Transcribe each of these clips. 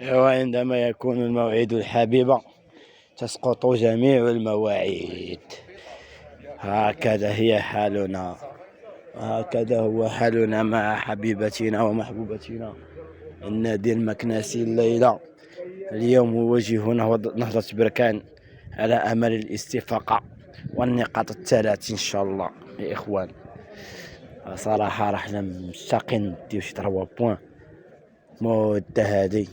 وعندما يكون الموعد الحبيبة تسقط جميع المواعيد. هكذا هي حالنا، هكذا هو حالنا مع حبيبتنا ومحبوبتنا النادي المكناسي الليلة. اليوم يواجه نهضة بركان على أمل الاستفاقة والنقاط الثلاث إن شاء الله يا إخوان. صراحة راحنا مشتاقين نديو شي 3 بوان مدة هادي،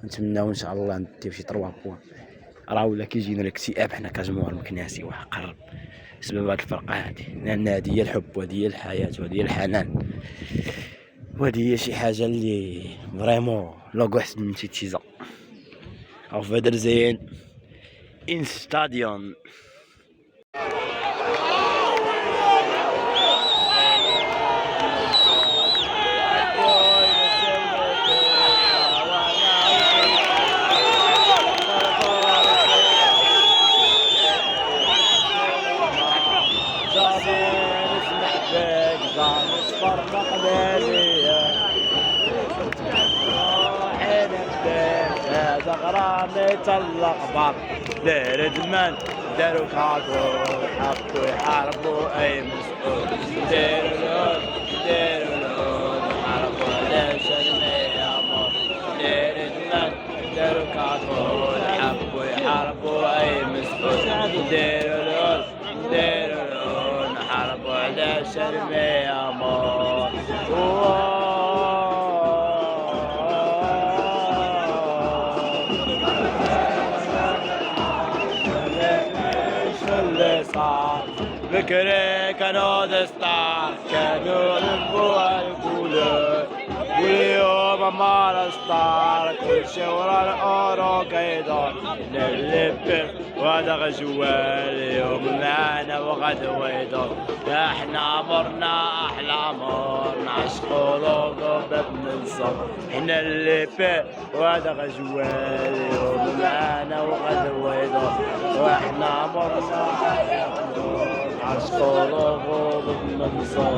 نتمناو إن شاء الله نديو شي 3 بوان. راه ولا كيجينا الاكتئاب حنا كجمهور المكناسي وقرب بسبب هاد الفرقة هادي، لأن هادي هي الحب وهادي هي الحياة وهادي هي الحنان وهادي هي شي حاجة اللي فريمون لوغو حسن من تيتيزا أو فدر زين إن ستاديون. غرامي تلقبر دير دمان دارو كاكو حبوا يحاربوا اي مسؤول. ديروا لون ديروا لون حاربوا ليش الميامور. دير دمان دارو كاكو حبوا يحاربوا اي مسؤول. ديروا لون ديروا لون حاربوا ليش الميامور. بكري كانوا دستار كانوا يلبوا الكولر، واليوم ما الستار كل شي ورا الاورو كيدور. نلبك وهذا غجوال اليوم معانا وغدوة يدور. احنا عمرنا احلى عمرنا عشقو لوغو باب ننصر. احنا اللي وهذا غجوال اليوم معانا وغدوة يدور. واحنا عمرنا احلى عمرنا عشقو لوغو باب ننصر.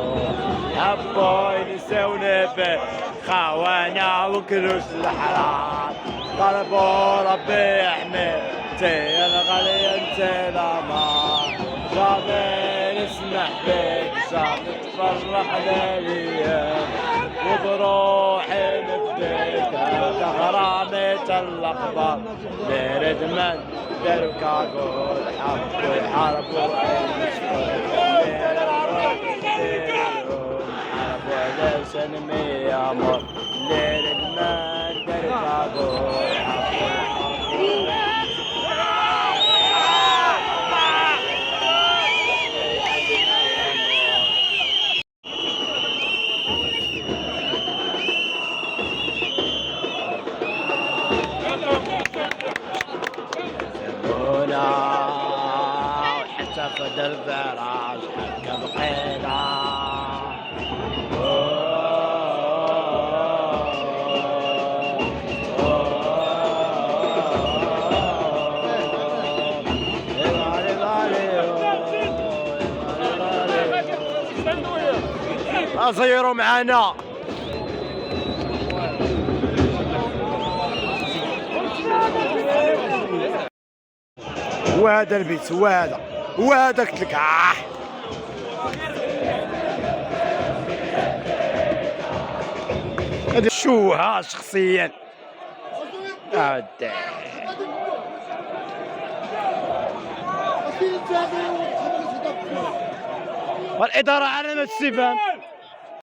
حبوا ينساونا به خوانا وكلوش الحرام. طلبوا ربي يحمي انتي الغالي انتي الامان. جامي نسمح بك جامي تفرح لياليام وبروحي نفديك كغرامي تلقبر. دير دمان ديرو كاكو حبوا يحاربوا اي مشكل. ليش الميامور دير دمان ديرو كاكو وحتى فد الفراش حكى بقينا. صيروا معانا وهذا البيت وهذا قلت لك هذا شوها شخصيا والإدارة علامة استفهام.